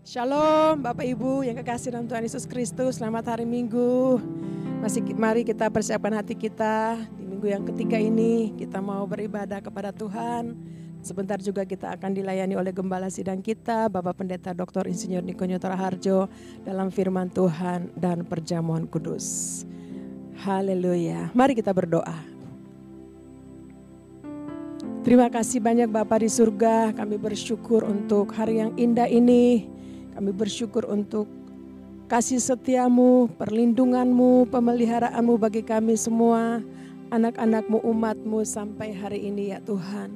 Shalom Bapak Ibu yang kekasih dalam Tuhan Yesus Kristus. Selamat hari Minggu. Mari kita persiapkan hati kita. Di minggu yang ketiga ini kita mau beribadah kepada Tuhan. Sebentar juga kita akan dilayani oleh Gembala Sidang kita, Bapak Pendeta Dr. Insinyur Niko Nyotora Harjo, dalam firman Tuhan dan perjamuan kudus. Haleluya. Mari kita berdoa. Terima kasih banyak Bapa di surga. Kami bersyukur untuk hari yang indah ini. Kami bersyukur untuk kasih setiamu, perlindunganmu, pemeliharaanmu bagi kami semua, anak-anakmu, umatmu sampai hari ini ya Tuhan.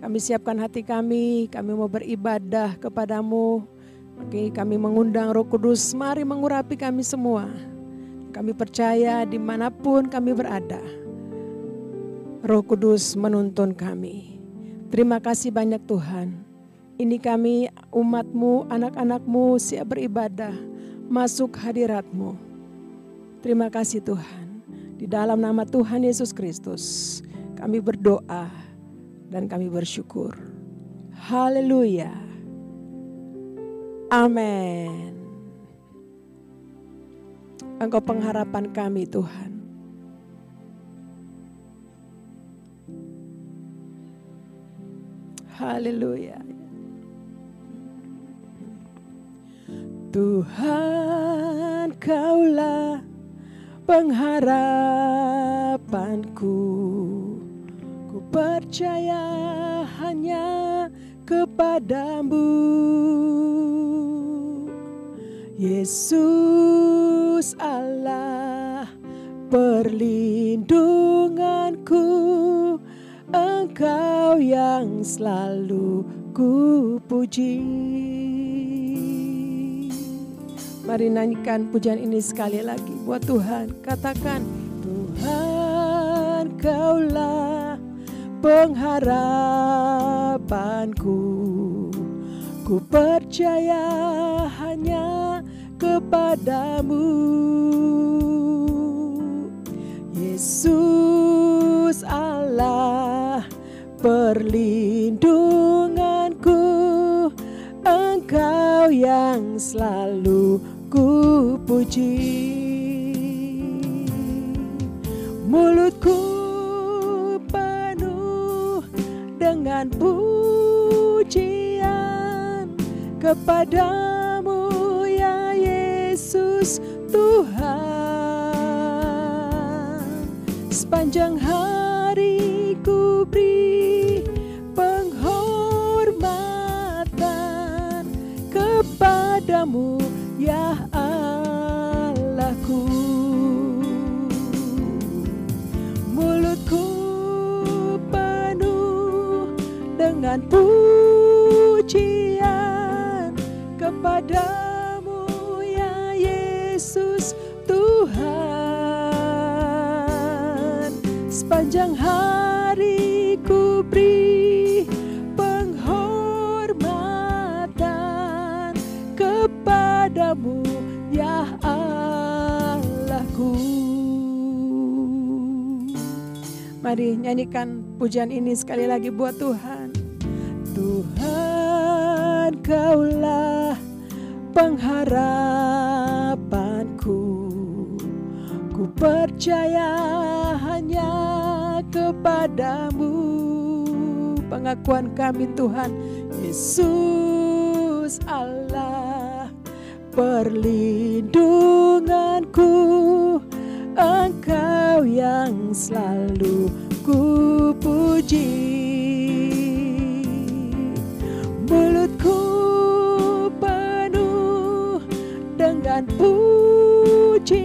Kami siapkan hati kami mau beribadah kepadamu. Kami mengundang Roh Kudus, mari mengurapi kami semua. Kami percaya dimanapun kami berada, Roh Kudus menuntun kami. Terima kasih banyak Tuhan. Ini kami umatmu, anak-anakmu siap beribadah, masuk hadiratmu. Terima kasih Tuhan. Di dalam nama Tuhan Yesus Kristus, kami berdoa dan kami bersyukur. Haleluya. Amin. Engkau pengharapan kami Tuhan. Haleluya. Tuhan, Kaulah pengharapanku. Ku percaya hanya kepadamu, Yesus Allah perlindunganku. Engkau yang selalu ku puji. Mari nyanyikan pujian ini sekali lagi buat Tuhan. Katakan, Tuhan Kaulah pengharapanku. Ku percaya hanya kepadamu, Yesus Allah perlindunganku. Engkau yang selalu ku puji. Mulutku penuh dengan pujian kepadamu ya Yesus Tuhan. Sepanjang hari ku beri penghormatan kepadamu ya Allahku. Mulutku penuh dengan pujian kepadamu ya Yesus Tuhan. Sepanjang hari ku beri penghormatan kepadamu ya Allahku. Mari nyanyikan pujian ini sekali lagi buat Tuhan. Tuhan Kaulah pengharapanku. Ku percaya hanya kepadamu. Pengakuan kami Tuhan, Yesus Allah perlindunganku. Engkau yang selalu ku puji. Mulutku penuh dengan pujian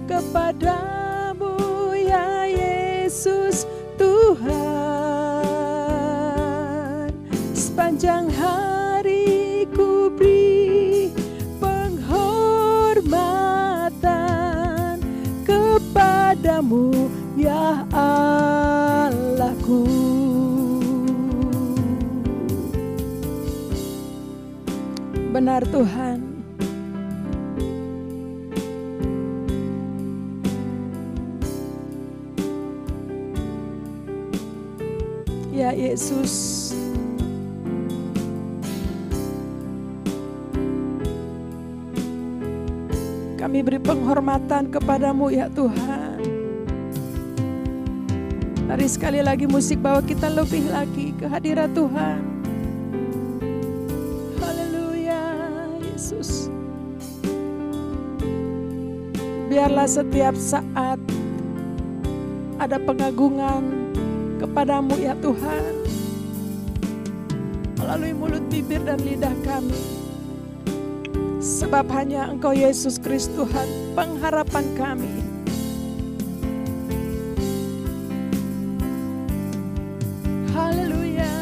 kepadamu ya Yesus Tuhan. Sepanjang hari ku beri penghormatan kepadamu ya Allahku. Benar Tuhan. Ya Yesus, Kami beri penghormatan kepadamu ya Tuhan. Mari sekali lagi musik bawa kita lebih lagi ke hadirat Tuhan. Haleluya Yesus. Biarlah setiap saat ada pengagungan kepadamu ya Tuhan, melalui mulut, bibir, dan lidah kami. Sebab hanya Engkau Yesus Kristus Tuhan, pengharapan kami. Haleluya.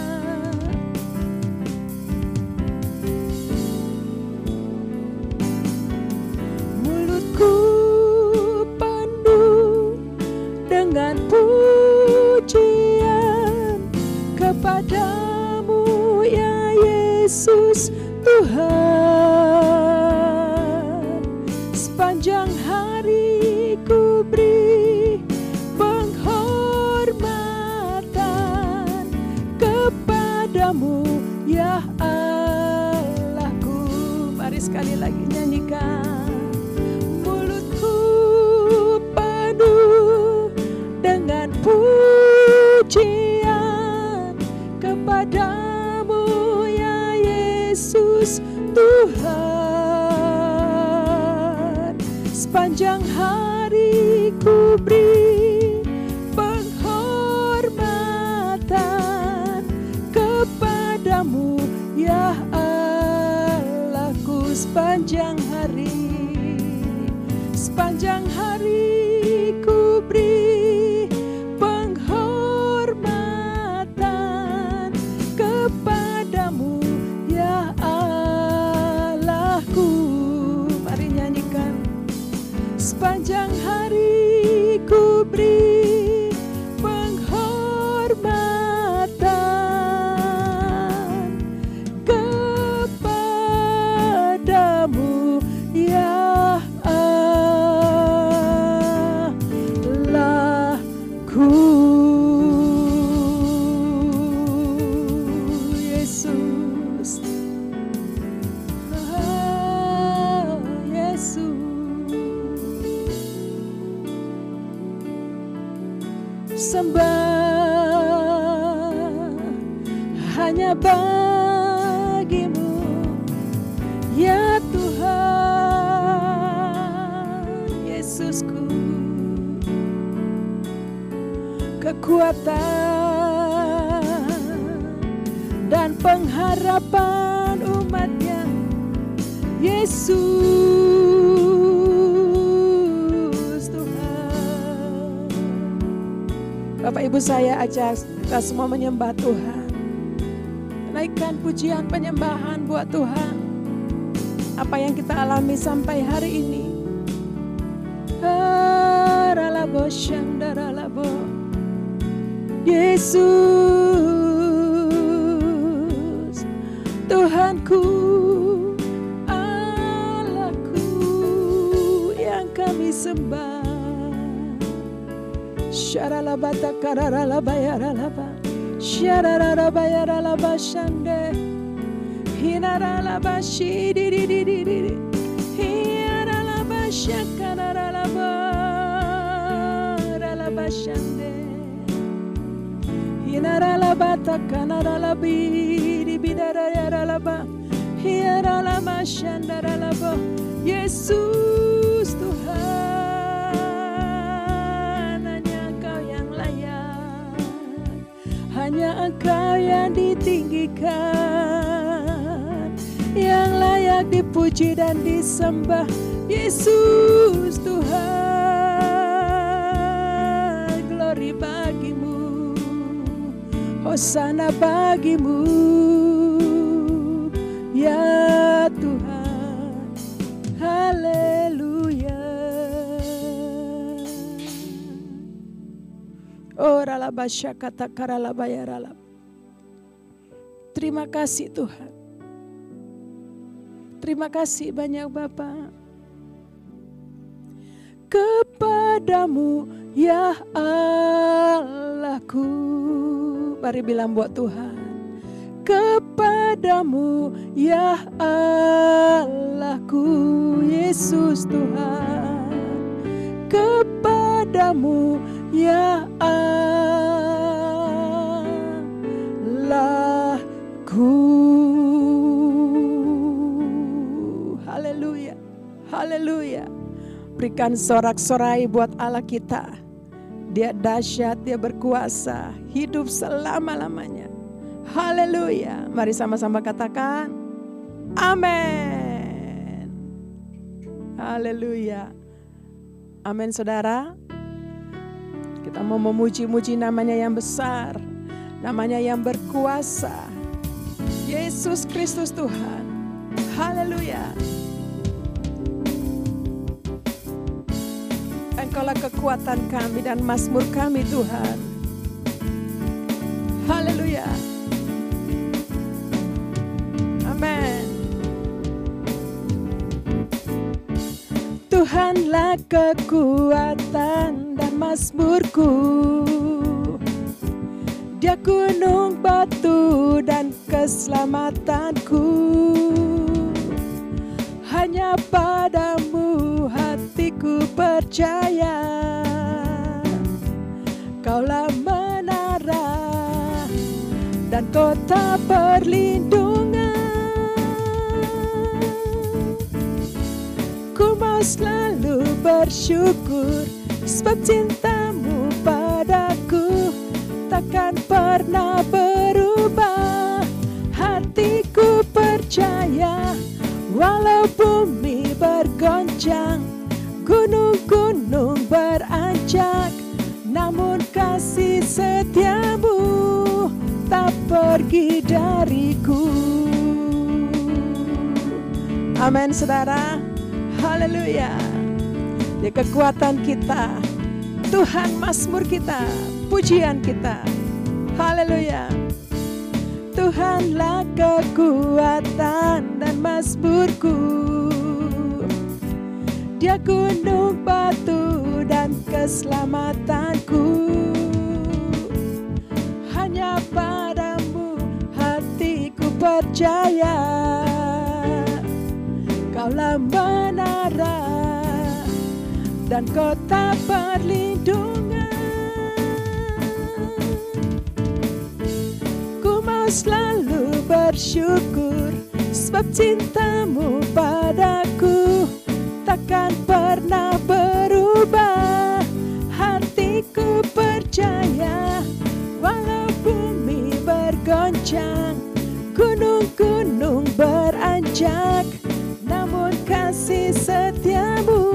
Mulutku penuh dengan pujian kepadamu ya Yesus Tuhan. Sepanjang hari ku beri penghormatan kepadamu ya Allahku. Mari sekali lagi nyanyikan. Mulutku penuh dengan pujian kepadamu ya Yesus Tuhan. Sepanjang hari ku beri penghormatan kepadamu ya Allahku. Sepanjang hari ku beri penghormatan kepadamu ya Allahku. Mari nyanyikan. Sepanjang hari ku beri penghormatan kepadamu ya Allahku. Yesus, oh, Yesus. Sembah hanya bagimu ya Tuhan Yesusku. Kekuatan dan pengharapan umatnya Yesus Tuhan. Bapak Ibu, saya ajak kita semua menyembah Tuhan. Naikkan pujian penyembahan buat Tuhan. Apa yang kita alami sampai hari ini. Yesus Tuhanku, Allahku yang kami sembah. Syaralabata kararalabayaralaba, syararalabayaralaba shande, hinaralaba shidididididi, hiaralaba shakaralaba, ralaba shande, hinaralabata kanaralabi, bidarayaralaba, hiaralaba shandaralaba. Yesus Tuhan, hanya Engkau yang layak, hanya Engkau yang ditinggikan, yang layak dipuji dan disembah. Yesus Tuhan, glory bagimu, hosana bagimu ya Tuhan. Haleluya. Ora la basya kata karala bayarala. Terima kasih Tuhan. Terima kasih banyak Bapa. Kepadamu ya Allahku. Mari bilang buat Tuhan. kepadamu ya Allahku. Yesus Tuhan, kepadamu ya Allahku. Haleluya, haleluya. Berikan sorak-sorai buat Allah kita. Dia dahsyat, dia berkuasa, hidup selama-lamanya. Haleluya. Mari sama-sama katakan amin. Haleluya. Amin saudara. Kita mau memuji-muji namanya yang besar, namanya yang berkuasa, Yesus Kristus Tuhan. Haleluya. Engkaulah kekuatan kami dan mazmur kami Tuhan. Haleluya. Amin. Tuhanlah kekuatan dan mazmurku, Dia gunung batu dan keselamatanku. Hanya padamu hatiku percaya, Kaulah menara dan kota perlindungan. Ku mau selalu bersyukur, sebab cintamu padaku takkan pernah berubah. Hatiku percaya, walau bumi bergoncang, gunung-gunung beranjak, namun kasih setiamu tak pergi dariku. Amin saudara. Haleluya. Dia kekuatan kita, Tuhan mazmur kita, pujian kita. Haleluya. Tuhanlah kekuatan dan mazmurku, Dia gunung batu dan keselamatanku. Hanya padamu hatiku percaya, Kaulah menara dan kota perlindungan. Ku mau selalu bersyukur, sebab cintamu padaku takkan pernah berubah. Hatiku percaya, walau bumi bergoncang, gunung-gunung beranjak, namun kasih setiamu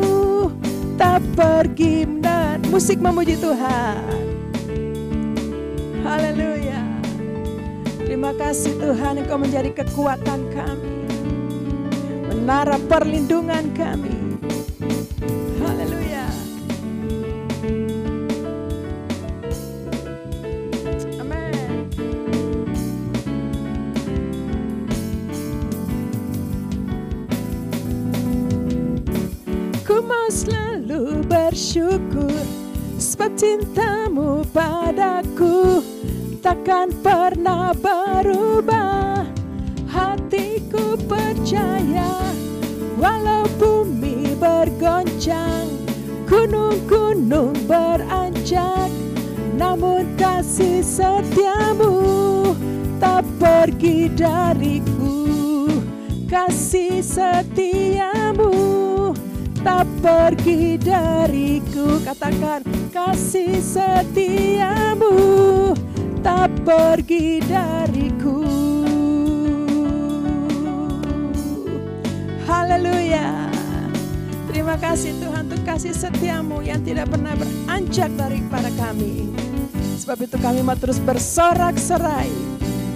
tak pergi. Dan musik memuji Tuhan. Haleluya. Terima kasih Tuhan, Engkau menjadi kekuatan kami, menara perlindungan kami. Haleluya. Amin. Ku mau selalu bersyukur, sebab cintamu padaku takkan pernah berubah. Hatiku percaya, walau bumi bergoncang, gunung-gunung beranjak, namun kasih setiamu tak pergi dariku. Kasih setiamu tak pergi dariku. Katakan, kasih setiamu tak pergi dariku. Haleluya. Terima kasih Tuhan untuk kasih setiamu yang tidak pernah beranjak daripada kami. Sebab itu kami mau terus bersorak-sorai,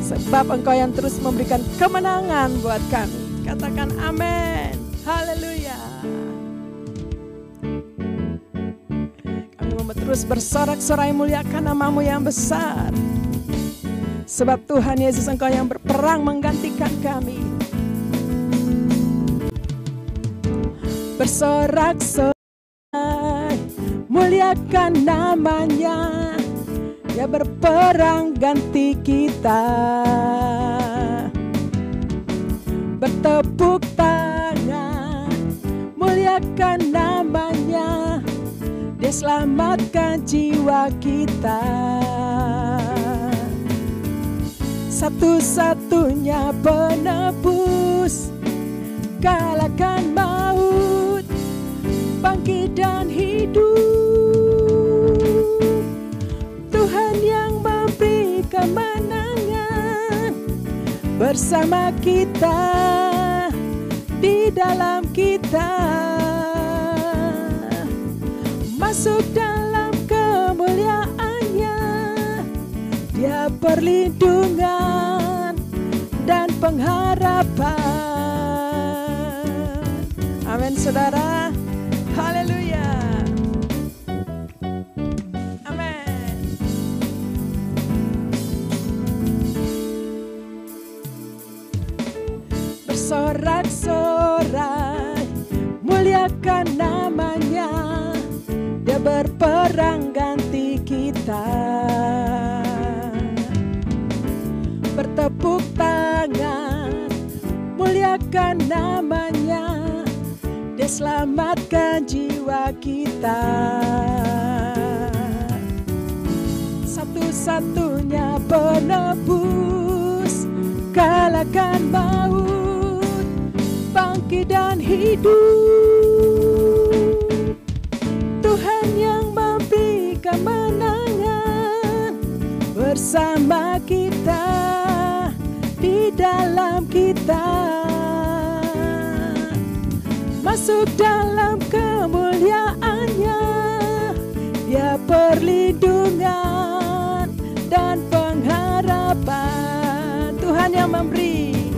sebab Engkau yang terus memberikan kemenangan buat kami. Katakan amin. Haleluya. Kami mau terus bersorak-sorai, muliakan nama-Mu yang besar. Sebab Tuhan Yesus, Engkau yang berperang menggantikan kami. Bersorak-sorai, muliakan namanya, Dia berperang ganti kita. bertepuk tangan, muliakan namanya, Dia selamatkan jiwa kita. Satu-satunya penebus, kalahkan maut, bangkit dan hidup. Tuhan yang memberi kemenangan bersama kita, di dalam kita. Masuk dalam kemuliaannya, Dia perlindungan dan pengharapan. Amin saudara. Haleluya. Amin. Bersorak-sorai, muliakan namanya, Dia berperang ganti kita. Bertepuk tangan, muliakan namanya, Dia selamatkan jiwa kita. Satu-satunya penebus, kalahkan maut, bangkit dan hidup. Tuhan yang memberi kemenangan bersama kita, di dalam kita. Masuk dalam kemuliaannya, Dia perlindungan dan pengharapan. Tuhan yang memberi,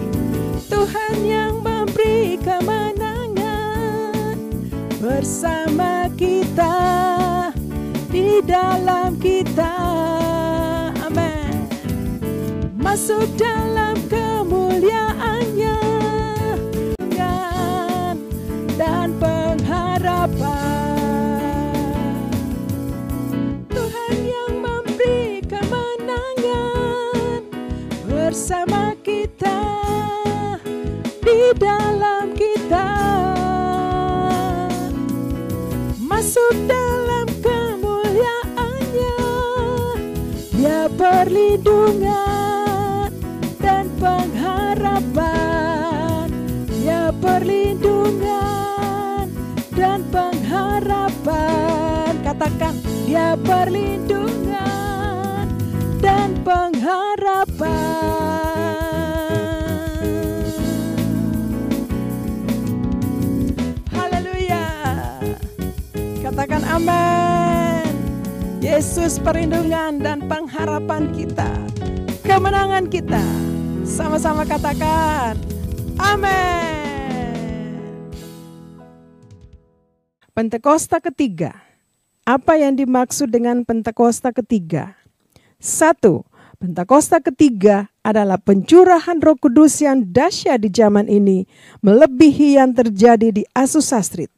Tuhan yang memberi kemenangan bersama kita, di dalam kita. Amin. Masuk dalam kemuliaannya dan pengharapan. Tuhan yang memberi kemenangan bersama kita, di dalam kita. Masuk dalam kemuliaannya, Dia perlindungan dan pengharapan. Dia perlindungan dan pengharapan. Katakan, Dia perlindungan dan pengharapan. Haleluya. Katakan amin. Yesus perlindungan dan pengharapan kita, kemenangan kita. Sama-sama katakan amin. Pentakosta ketiga. Apa yang dimaksud dengan Pentakosta ketiga? 1. Pentakosta ketiga adalah pencurahan Roh Kudus yang dahsyat di zaman ini, melebihi yang terjadi di Azusa Street.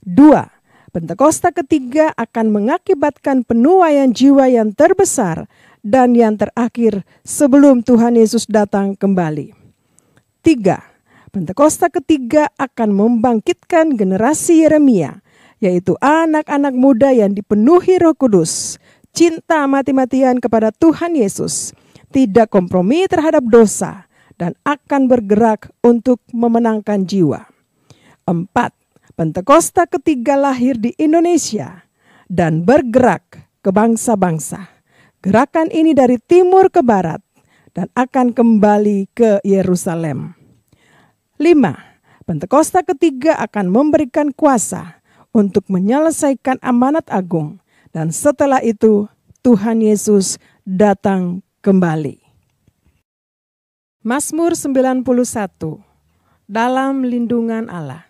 2. Pentakosta ketiga akan mengakibatkan penuaian jiwa yang terbesar dan yang terakhir sebelum Tuhan Yesus datang kembali. 3. Pentakosta ketiga akan membangkitkan generasi Yeremia, yaitu anak-anak muda yang dipenuhi Roh Kudus, cinta mati-matian kepada Tuhan Yesus, tidak kompromi terhadap dosa, dan akan bergerak untuk memenangkan jiwa. 4. Pentakosta ketiga lahir di Indonesia dan bergerak ke bangsa-bangsa. Gerakan ini dari timur ke barat dan akan kembali ke Yerusalem. 5. Pentakosta ketiga akan memberikan kuasa untuk menyelesaikan amanat agung, dan setelah itu Tuhan Yesus datang kembali. Mazmur 91. Dalam lindungan Allah.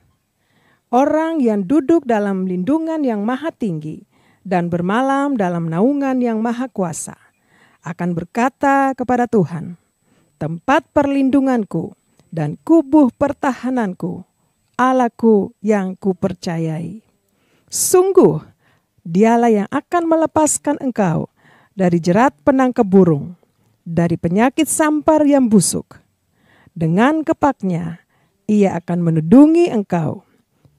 Orang yang duduk dalam lindungan yang maha tinggi dan bermalam dalam naungan yang maha kuasa akan berkata kepada Tuhan, tempat perlindunganku dan kubuh pertahananku, Allahku yang kupercayai. Sungguh, Dialah yang akan melepaskan engkau dari jerat penangkap burung, dari penyakit sampar yang busuk. Dengan kepaknya ia akan menudungi engkau.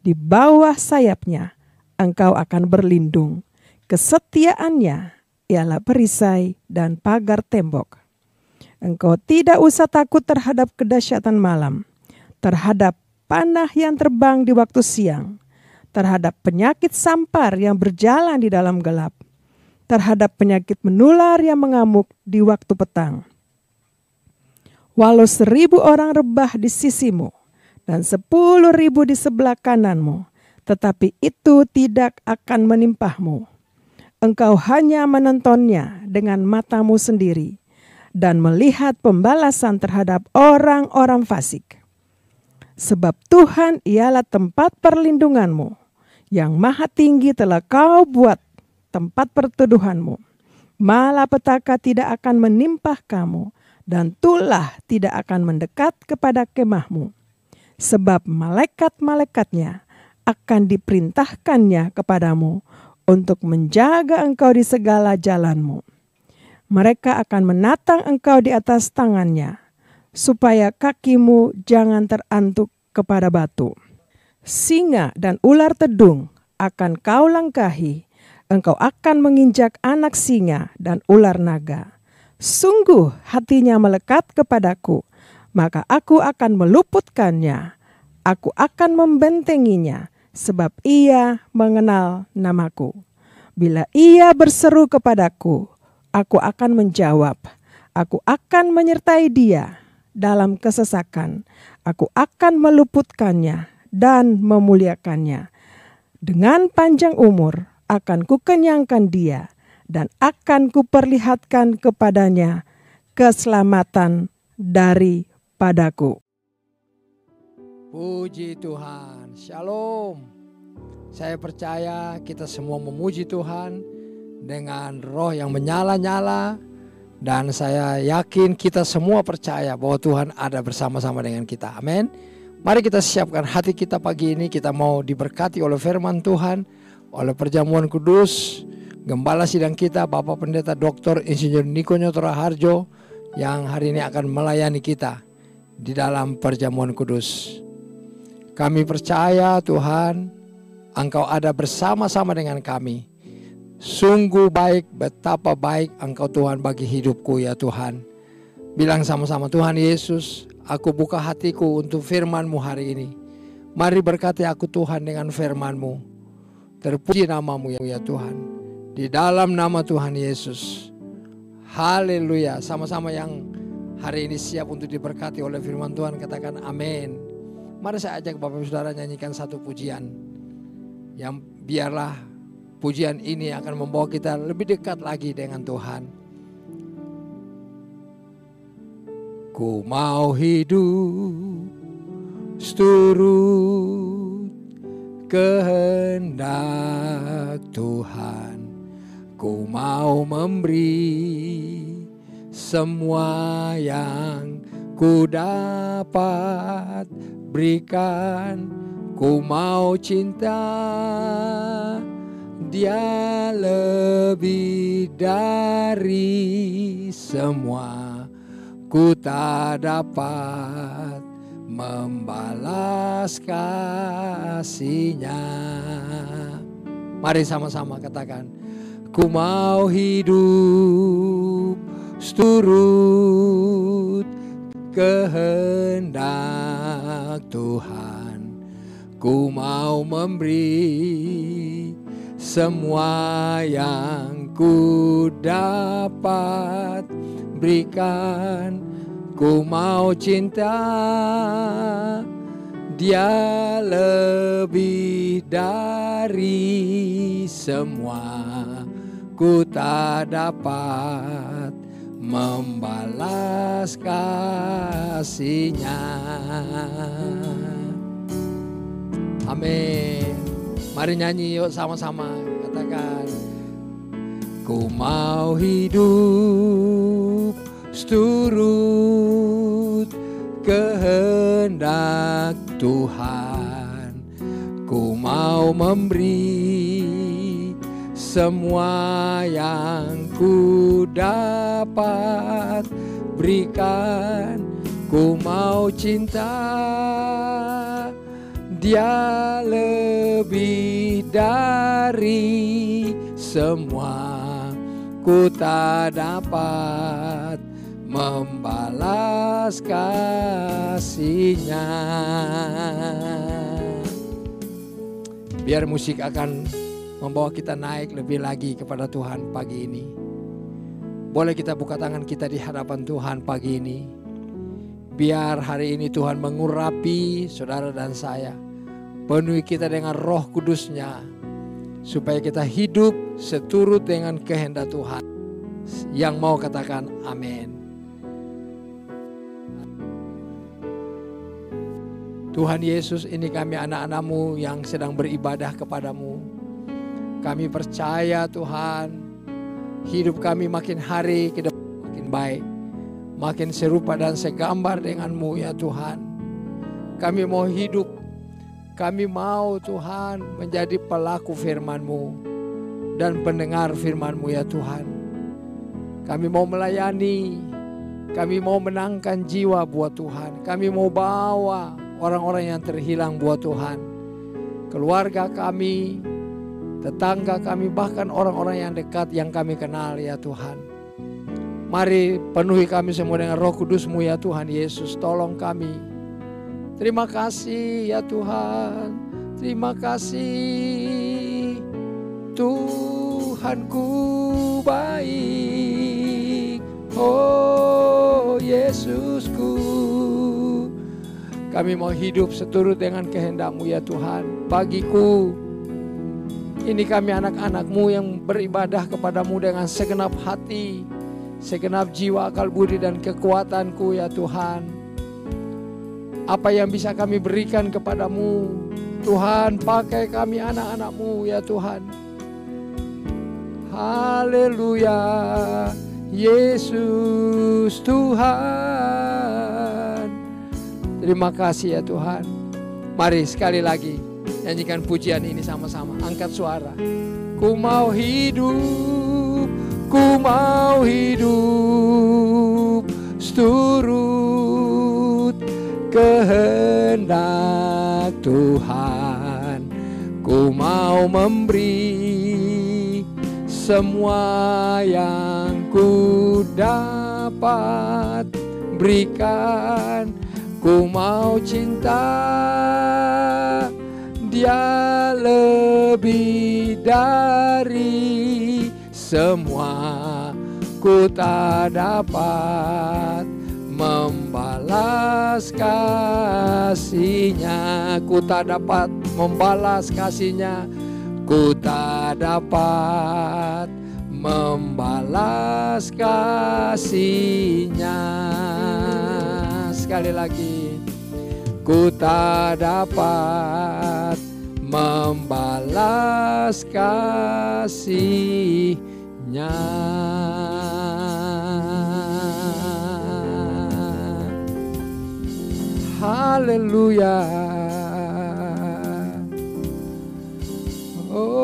Di bawah sayapnya engkau akan berlindung. Kesetiaannya ialah perisai dan pagar tembok. Engkau tidak usah takut terhadap kedahsyatan malam, terhadap panah yang terbang di waktu siang, terhadap penyakit sampar yang berjalan di dalam gelap, terhadap penyakit menular yang mengamuk di waktu petang. Walau 1000 orang rebah di sisimu dan 10.000 di sebelah kananmu, tetapi itu tidak akan menimpahmu. Engkau hanya menontonnya dengan matamu sendiri dan melihat pembalasan terhadap orang-orang fasik. Sebab Tuhan ialah tempat perlindunganmu, yang maha tinggi telah kau buat tempat perteduhanmu. Malapetaka tidak akan menimpah kamu, dan tulah tidak akan mendekat kepada kemahmu. Sebab malaikat-malaikatnya akan diperintahkannya kepadamu untuk menjaga engkau di segala jalanmu. Mereka akan menatang engkau di atas tangannya, supaya kakimu jangan terantuk kepada batu. Singa dan ular tedung akan kau langkahi, engkau akan menginjak anak singa dan ular naga. Sungguh hatinya melekat kepadaku, maka aku akan meluputkannya. Aku akan membentenginya, sebab ia mengenal namaku. Bila ia berseru kepadaku, aku akan menjawab. Aku akan menyertai dia dalam kesesakan. Aku akan meluputkannya dan memuliakannya. Dengan panjang umur akan kukenyangkan dia, dan akan kuperlihatkan kepadanya keselamatan daripadaku. Puji Tuhan, shalom. Saya percaya kita semua memuji Tuhan dengan roh yang menyala-nyala. Dan saya yakin kita semua percaya bahwa Tuhan ada bersama-sama dengan kita. Amin. Mari kita siapkan hati kita pagi ini. Kita mau diberkati oleh firman Tuhan, oleh perjamuan kudus. Gembala sidang kita Bapak Pendeta Dr. Insinyur Niko Nyoto Raharjo yang hari ini akan melayani kita di dalam perjamuan kudus. Kami percaya Tuhan, Engkau ada bersama-sama dengan kami. Sungguh baik, betapa baik Engkau Tuhan bagi hidupku ya Tuhan. Bilang sama-sama, Tuhan Yesus, aku buka hatiku untuk firman-Mu hari ini. Mari berkati aku Tuhan dengan firman-Mu. Terpuji nama-Mu ya Tuhan. Di dalam nama Tuhan Yesus. Haleluya. Sama-sama yang hari ini siap untuk diberkati oleh firman Tuhan, katakan amin. Mari saya ajak Bapak Saudara nyanyikan satu pujian, yang biarlah pujian ini akan membawa kita lebih dekat lagi dengan Tuhan. Ku mau hidup seturut kehendak Tuhan. Ku mau memberi semua yang ku dapat berikan. Ku mau cinta Dia lebih dari semua. Ku tak dapat membalas kasih-Nya. Mari sama-sama katakan, ku mau hidup seturut kehendak Tuhan. Ku mau memberi semua yang ku dapat berikan. Ku mau cinta Dia lebih dari semua. Ku tak dapat membalas kasih-Nya. Amin. Mari nyanyi yuk sama-sama. Katakan, ku mau hidup seturut kehendak Tuhan. Ku mau memberi semua yang ku dapat berikan. Ku mau cinta Dia lebih dari semua. Ku tak dapat membalas kasih-Nya. Biar musik akan membawa kita naik lebih lagi kepada Tuhan pagi ini. Boleh kita buka tangan kita di hadapan Tuhan pagi ini. Biar hari ini Tuhan mengurapi saudara dan saya. Penuhi kita dengan Roh Kudus-Nya. Supaya kita hidup seturut dengan kehendak Tuhan. Yang mau katakan amin. Tuhan Yesus, ini kami anak-anak-Mu yang sedang beribadah kepadamu. Kami percaya Tuhan, hidup kami makin hari ke depan makin baik. Makin serupa dan segambar dengan-Mu ya Tuhan. Kami mau hidup, kami mau Tuhan menjadi pelaku firman-Mu dan pendengar firman-Mu ya Tuhan. Kami mau melayani, kami mau menangkan jiwa buat Tuhan. Kami mau bawa orang-orang yang terhilang buat Tuhan. Keluarga kami, tetangga kami, bahkan orang-orang yang dekat yang kami kenal ya Tuhan. Mari penuhi kami semua dengan Roh Kudus-Mu ya Tuhan Yesus. Tolong kami. Terima kasih ya Tuhan. Terima kasih. Tuhanku baik. Oh Yesusku. Kami mau hidup seturut dengan kehendak-Mu ya Tuhan. Bagiku, ini kami anak-anak-Mu yang beribadah kepadamu dengan segenap hati, segenap jiwa, akal budi dan kekuatanku ya Tuhan. Apa yang bisa kami berikan kepadamu, Tuhan, pakai kami anak-anak-Mu ya Tuhan. Haleluya, Yesus Tuhan. Terima kasih ya Tuhan. Mari sekali lagi nyanyikan pujian ini sama-sama. Angkat suara. Ku mau hidup seturut kehendak Tuhan. Ku mau memberi semua yang ku dapat berikan. Ku mau cinta Dia lebih dari semua. Ku tak dapat membalas kasih-Nya. Ku tak dapat membalas kasih-Nya. Ku tak dapat membalas kasih-Nya. Sekali lagi, ku tak dapat membalas kasih-Nya. Haleluya. Oh,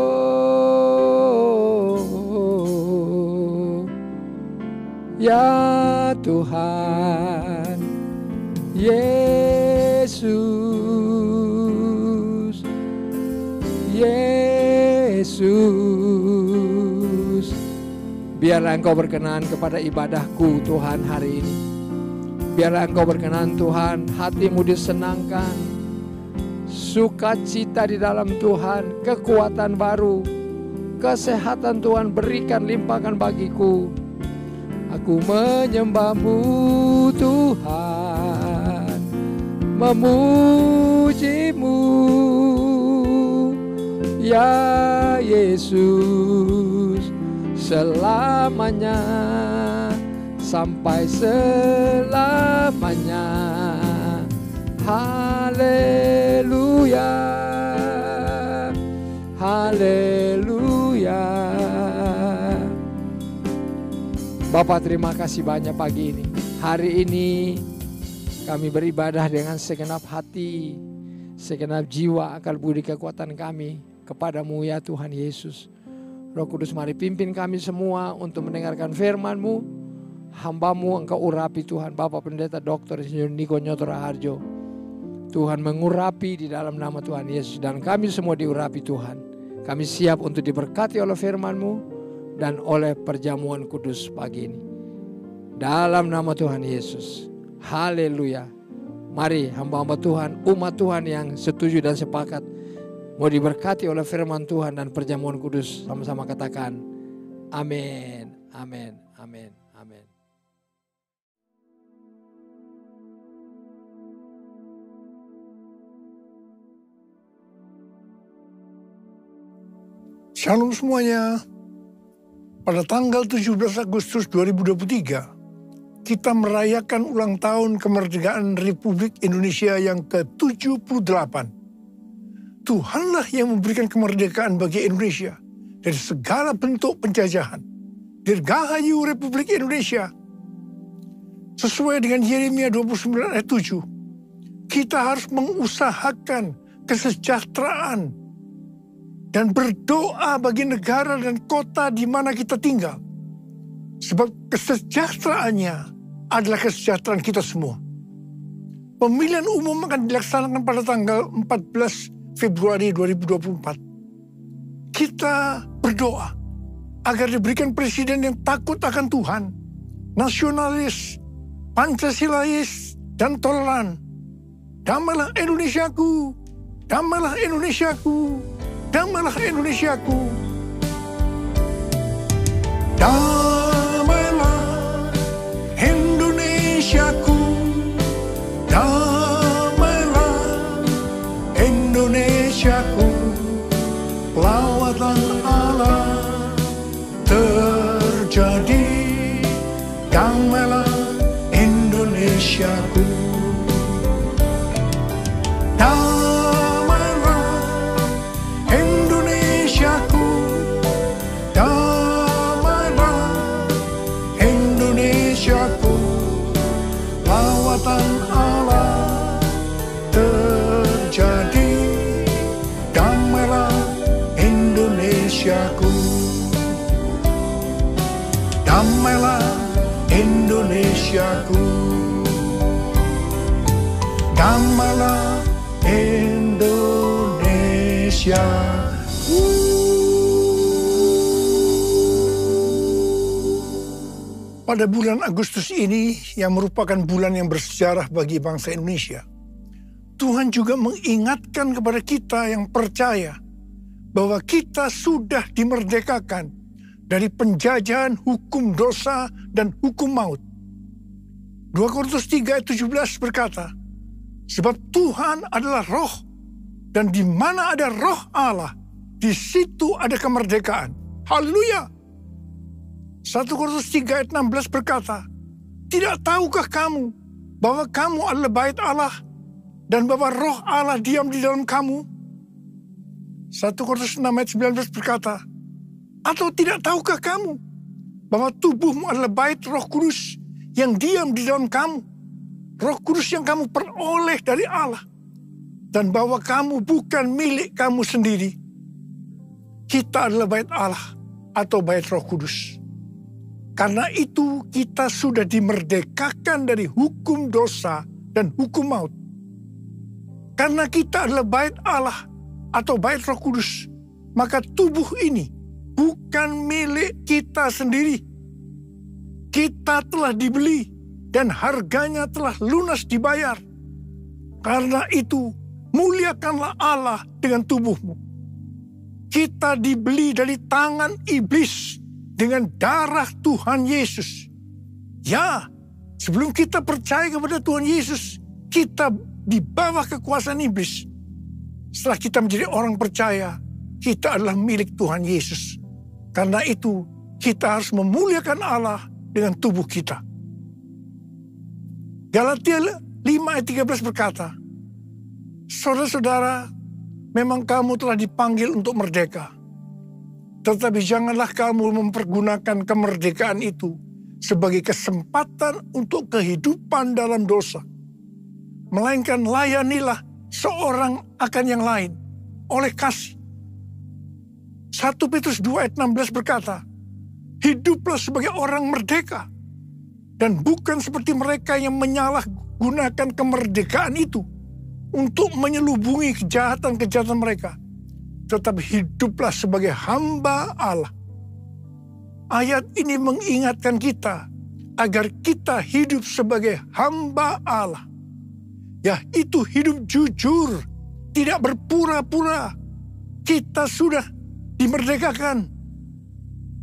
ya Tuhan Yesus, Yesus, biarlah Engkau berkenan kepada ibadahku Tuhan hari ini. Biarlah Engkau berkenan Tuhan, hatimu disenangkan, sukacita di dalam Tuhan, kekuatan baru, kesehatan Tuhan berikan, limpahkan bagiku. Aku menyembah-Mu Tuhan, memuji-Mu ya Yesus selamanya, sampai selamanya. Haleluya, haleluya. Bapak, terima kasih banyak pagi ini. Hari ini kami beribadah dengan segenap hati, segenap jiwa, akal budi, kekuatan kami kepadamu ya Tuhan Yesus. Roh Kudus, mari pimpin kami semua untuk mendengarkan firman-Mu. Hamba-Mu Engkau urapi Tuhan, Bapak Pendeta Dr. Insinyur Niko Nyoto Raharjo. Tuhan mengurapi di dalam nama Tuhan Yesus. Dan kami semua diurapi Tuhan. Kami siap untuk diberkati oleh firman-Mu dan oleh perjamuan kudus pagi ini. Dalam nama Tuhan Yesus. Haleluya. Mari hamba-hamba Tuhan, umat Tuhan yang setuju dan sepakat mau diberkati oleh firman Tuhan dan perjamuan kudus, sama-sama katakan amin, amin, amin, amin. Shalom semuanya. Pada tanggal 17 Agustus 2023, kita merayakan ulang tahun kemerdekaan Republik Indonesia yang ke-78. Tuhanlah yang memberikan kemerdekaan bagi Indonesia dari segala bentuk penjajahan. Dirgahayu Republik Indonesia. Sesuai dengan Yeremia 29 ayat 7, kita harus mengusahakan kesejahteraan dan berdoa bagi negara dan kota di mana kita tinggal. Sebab kesejahteraannya adalah kesejahteraan kita semua. Pemilihan umum akan dilaksanakan pada tanggal 14 Februari 2024. Kita berdoa agar diberikan presiden yang takut akan Tuhan, nasionalis, Pancasilais, dan toleran. Damailah Indonesiaku, damailah Indonesiaku, damailah Indonesiaku. Damailah Indonesiaku, damailah Indonesiaku. Lawatan Allah terjadi, damailah Indonesiaku. Damailah Indonesiaku, damailah Indonesiaku. Lawatan Allah terjadi, damailah Indonesiaku. Damailah Indonesiaku, damailah Indonesia. Pada bulan Agustus ini, yang merupakan bulan yang bersejarah bagi bangsa Indonesia, Tuhan juga mengingatkan kepada kita yang percaya bahwa kita sudah dimerdekakan dari penjajahan hukum dosa dan hukum maut. 2 Korintus 3 ayat 17 berkata, sebab Tuhan adalah roh, dan di mana ada roh Allah, di situ ada kemerdekaan. Haleluya. 1 Korintus 3 ayat 16 berkata, tidak tahukah kamu bahwa kamu adalah bait Allah dan bahwa roh Allah diam di dalam kamu? 1 Korintus 6 ayat 19 berkata, atau tidak tahukah kamu bahwa tubuhmu adalah bait Roh Kudus yang diam di dalam kamu, Roh Kudus yang kamu peroleh dari Allah, dan bahwa kamu bukan milik kamu sendiri. Kita adalah bait Allah atau bait Roh Kudus. Karena itu kita sudah dimerdekakan dari hukum dosa dan hukum maut. Karena kita adalah bait Allah atau bait Roh Kudus, maka tubuh ini bukan milik kita sendiri. Kita telah dibeli dan harganya telah lunas dibayar. Karena itu muliakanlah Allah dengan tubuhmu. Kita dibeli dari tangan iblis dengan darah Tuhan Yesus. Ya, sebelum kita percaya kepada Tuhan Yesus, kita di bawah kekuasaan iblis. Setelah kita menjadi orang percaya, kita adalah milik Tuhan Yesus. Karena itu, kita harus memuliakan Allah dengan tubuh kita. Galatia 5 ayat 13 berkata, saudara-saudara, memang kamu telah dipanggil untuk merdeka. Tetapi janganlah kamu mempergunakan kemerdekaan itu sebagai kesempatan untuk kehidupan dalam dosa. Melainkan layanilah seorang akan yang lain oleh kasih. 1 Petrus 2 ayat 16 berkata, hiduplah sebagai orang merdeka. dan bukan seperti mereka yang menyalahgunakan kemerdekaan itu untuk menyelubungi kejahatan-kejahatan mereka. Tetapi hiduplah sebagai hamba Allah. Ayat ini mengingatkan kita agar kita hidup sebagai hamba Allah. Yaitu hidup jujur, tidak berpura-pura. Kita sudah dimerdekakan.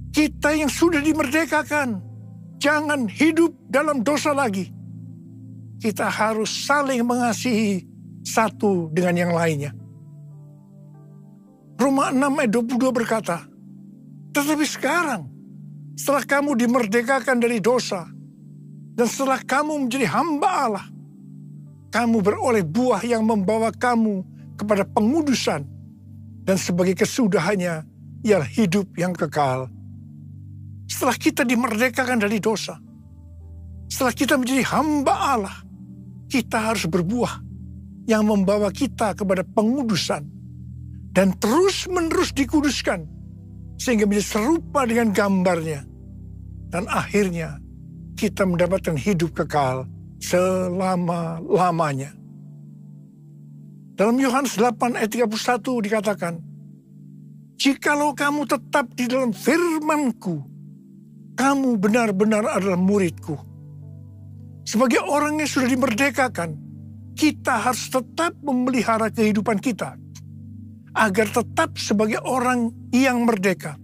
Kita yang sudah dimerdekakan, jangan hidup dalam dosa lagi. Kita harus saling mengasihi satu dengan yang lainnya. Roma 6 ayat 22 berkata, tetapi sekarang, setelah kamu dimerdekakan dari dosa, dan setelah kamu menjadi hamba Allah, kamu beroleh buah yang membawa kamu kepada pengudusan, dan sebagai kesudahannya, ialah hidup yang kekal. Setelah kita dimerdekakan dari dosa, setelah kita menjadi hamba Allah, kita harus berbuah yang membawa kita kepada pengudusan dan terus-menerus dikuduskan sehingga menjadi serupa dengan gambarnya. Dan akhirnya kita mendapatkan hidup kekal selama-lamanya. Dalam Yohanes 8 ayat 31 dikatakan, jikalau kamu tetap di dalam firman-Ku, kamu benar-benar adalah murid-Ku. Sebagai orang yang sudah dimerdekakan, kita harus tetap memelihara kehidupan kita agar tetap sebagai orang yang merdeka.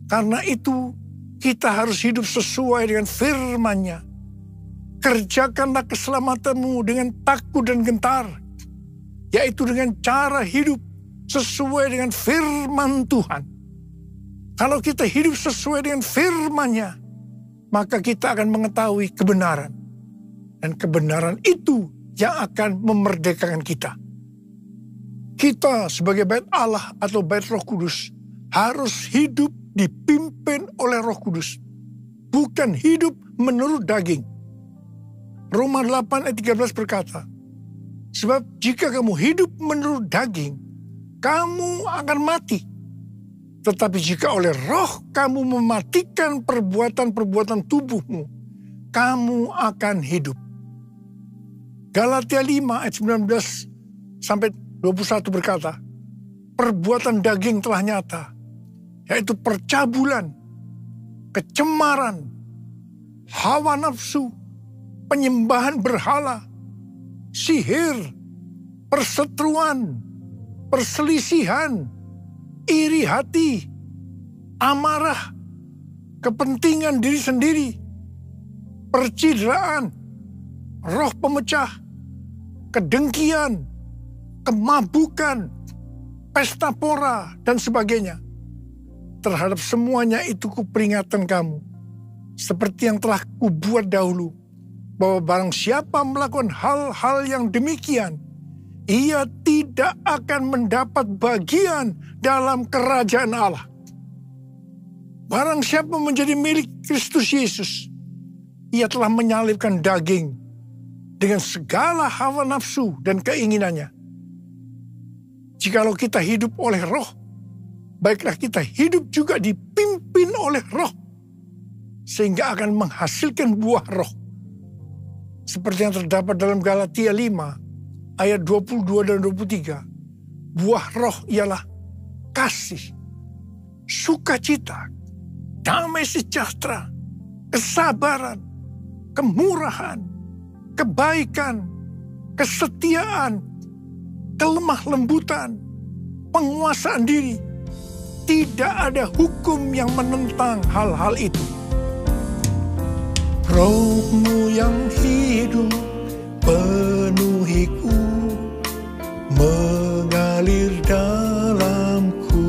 Karena itu, kita harus hidup sesuai dengan firman-Nya. Kerjakanlah keselamatanmu dengan takut dan gentar, yaitu dengan cara hidup sesuai dengan firman Tuhan. Kalau kita hidup sesuai dengan firman-Nya, maka kita akan mengetahui kebenaran. Dan kebenaran itu yang akan memerdekakan kita. Kita sebagai bait Allah atau bait Roh Kudus harus hidup dipimpin oleh Roh Kudus. Bukan hidup menurut daging. Roma 8 ayat 13 berkata, sebab jika kamu hidup menurut daging, kamu akan mati. Tetapi jika oleh roh kamu mematikan perbuatan-perbuatan tubuhmu, kamu akan hidup. Galatia 5 ayat 19 sampai 21 berkata, perbuatan daging telah nyata, yaitu percabulan, kecemaran, hawa nafsu, penyembahan berhala, sihir, perseteruan, perselisihan, iri hati, amarah, kepentingan diri sendiri, percideraan, roh pemecah, kedengkian, kemabukan, pesta pora, dan sebagainya. Terhadap semuanya itu kuperingatkan kamu, seperti yang telah kubuat dahulu, bahwa barang siapa melakukan hal-hal yang demikian, ia tidak akan mendapat bagian dalam kerajaan Allah. Barang siapa menjadi milik Kristus Yesus, ia telah menyalibkan daging dengan segala hawa nafsu dan keinginannya. Jikalau kita hidup oleh roh, baiklah kita hidup juga dipimpin oleh roh, sehingga akan menghasilkan buah roh. Seperti yang terdapat dalam Galatia 5, ayat 22 dan 23, buah roh ialah kasih, sukacita, damai sejahtera, kesabaran, kemurahan, kebaikan, kesetiaan, kelemah lembutan, penguasaan diri. Tidak ada hukum yang menentang hal-hal itu. Roh-Mu yang hidup penuhiku, mengalir dalamku.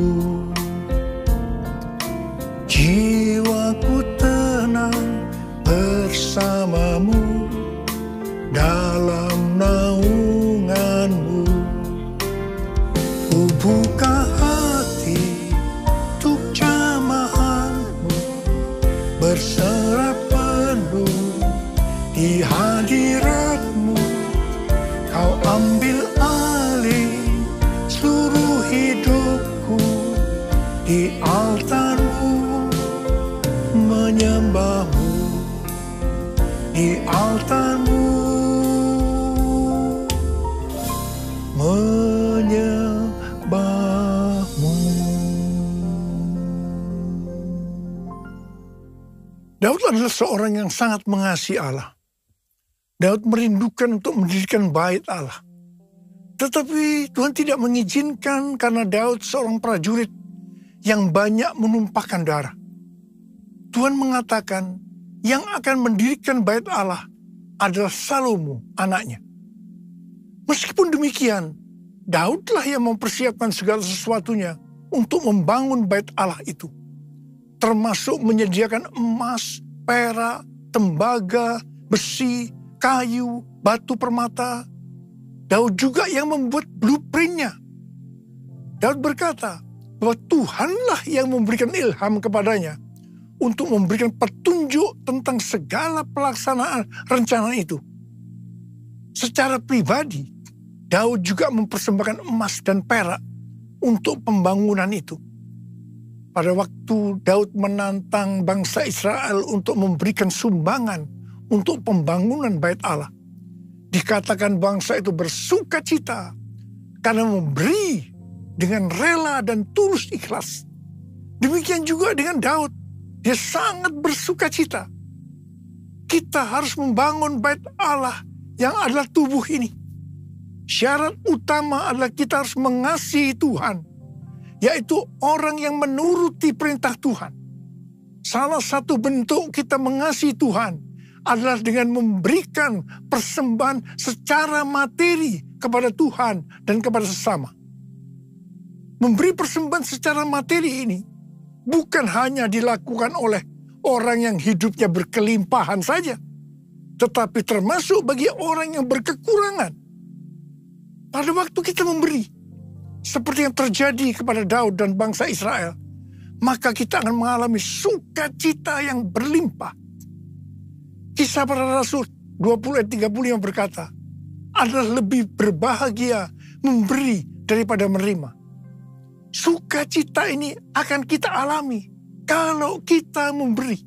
Jiwaku tenang bersamamu dalam naungan-Mu. Ku buka hati untuk jamahan-Mu, berserah penuh di hadirat-Mu. Kau ambil alih seluruh hidupku, di altar-Mu menyembah-Mu altarmu menyembahmu. Daud adalah seorang yang sangat mengasihi Allah. Daud merindukan untuk mendirikan bait Allah. Tetapi Tuhan tidak mengizinkan karena Daud seorang prajurit yang banyak menumpahkan darah. Tuhan mengatakan yang akan mendirikan bait Allah adalah Salomo, anaknya. Meskipun demikian, Daudlah yang mempersiapkan segala sesuatunya untuk membangun bait Allah itu. Termasuk menyediakan emas, perak, tembaga, besi, kayu, batu permata. Daud juga yang membuat blueprintnya. Daud berkata bahwa Tuhanlah yang memberikan ilham kepadanya untuk memberikan petunjuk tentang segala pelaksanaan rencana itu. Secara pribadi, Daud juga mempersembahkan emas dan perak untuk pembangunan itu. Pada waktu Daud menantang bangsa Israel untuk memberikan sumbangan untuk pembangunan bait Allah, dikatakan bangsa itu bersuka cita karena memberi dengan rela dan tulus ikhlas. Demikian juga dengan Daud, dia sangat bersuka cita. Kita harus membangun bait Allah yang adalah tubuh ini. Syarat utama adalah kita harus mengasihi Tuhan, yaitu orang yang menuruti perintah Tuhan. Salah satu bentuk kita mengasihi Tuhan adalah dengan memberikan persembahan secara materi kepada Tuhan dan kepada sesama. Memberi persembahan secara materi ini bukan hanya dilakukan oleh orang yang hidupnya berkelimpahan saja, tetapi termasuk bagi orang yang berkekurangan. Pada waktu kita memberi, seperti yang terjadi kepada Daud dan bangsa Israel, maka kita akan mengalami sukacita yang berlimpah. Kisah para Rasul 20 ayat 35 berkata, adalah lebih berbahagia memberi daripada menerima. Sukacita ini akan kita alami kalau kita memberi.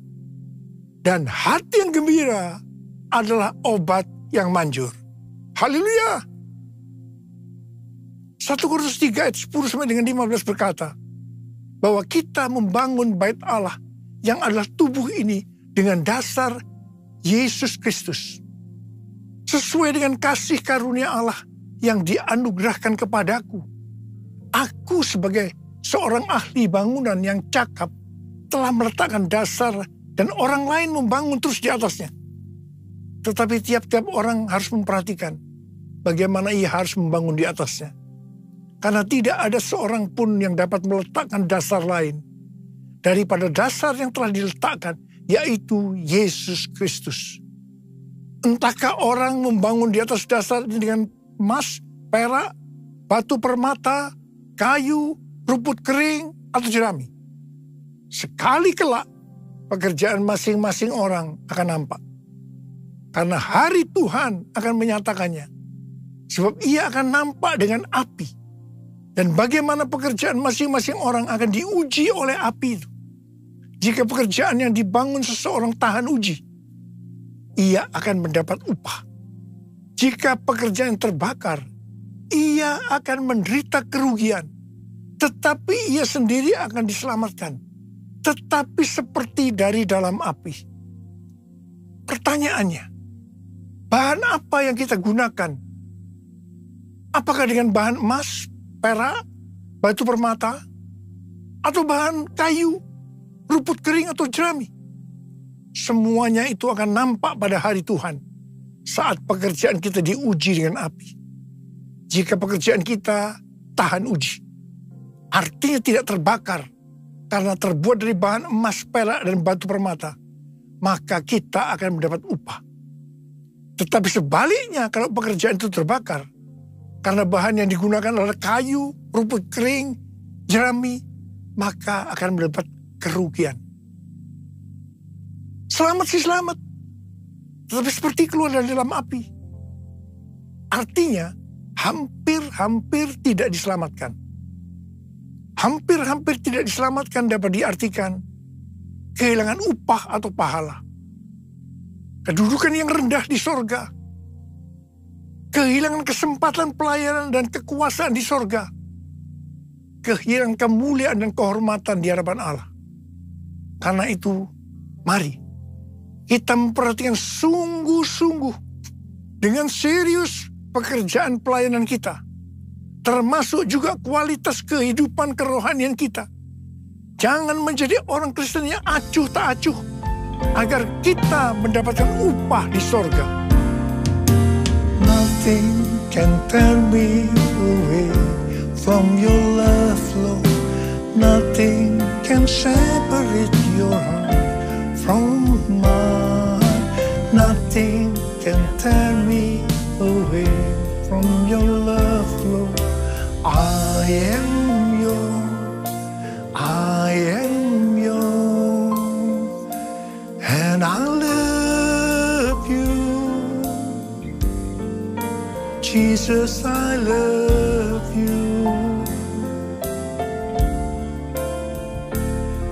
Dan hati yang gembira adalah obat yang manjur. Haleluya! 1 Korintus 3 ayat 10 sampai dengan 15 berkata, bahwa kita membangun bait Allah yang adalah tubuh ini dengan dasar Yesus Kristus. Sesuai dengan kasih karunia Allah yang dianugerahkan kepadaku. Aku sebagai seorang ahli bangunan yang cakap telah meletakkan dasar dan orang lain membangun terus di atasnya. Tetapi tiap-tiap orang harus memperhatikan bagaimana ia harus membangun di atasnya. Karena tidak ada seorang pun yang dapat meletakkan dasar lain daripada dasar yang telah diletakkan, yaitu Yesus Kristus. Entahkah orang membangun di atas dasar ini dengan emas, perak, batu permata, kayu, rumput kering, atau jerami. Sekali kelak, pekerjaan masing-masing orang akan nampak. Karena hari Tuhan akan menyatakannya. Sebab ia akan nampak dengan api. Dan bagaimana pekerjaan masing-masing orang akan diuji oleh api itu. Jika pekerjaan yang dibangun seseorang tahan uji, ia akan mendapat upah. Jika pekerjaan terbakar, ia akan menderita kerugian. Tetapi ia sendiri akan diselamatkan. Tetapi seperti dari dalam api. Pertanyaannya, bahan apa yang kita gunakan? Apakah dengan bahan emas, perak, batu permata, atau bahan kayu, rumput kering atau jerami? Semuanya itu akan nampak pada hari Tuhan saat pekerjaan kita diuji dengan api. Jika pekerjaan kita tahan uji, artinya tidak terbakar karena terbuat dari bahan emas, perak, dan batu permata, maka kita akan mendapat upah. Tetapi sebaliknya, kalau pekerjaan itu terbakar karena bahan yang digunakan adalah kayu, rumput kering, jerami, maka akan mendapat kerugian. Selamat sih selamat, tetapi seperti keluar dari dalam api. Artinya, hampir-hampir tidak diselamatkan. Hampir-hampir tidak diselamatkan dapat diartikan kehilangan upah atau pahala. kedudukan yang rendah di sorga, kehilangan kesempatan pelayanan dan kekuasaan di sorga, kehilangan kemuliaan dan kehormatan di hadapan Allah. Karena itu, mari kita memperhatikan sungguh-sungguh dengan serius pekerjaan pelayanan kita, termasuk juga kualitas kehidupan kerohanian kita. Jangan menjadi orang Kristen yang acuh tak acuh, agar kita mendapatkan upah di sorga. Nothing can tear me away from your love, Lord. Nothing can separate your heart from mine. Nothing can tear me away from your love, Lord. I am yours, I am yours, and I love you. Jesus, I love you.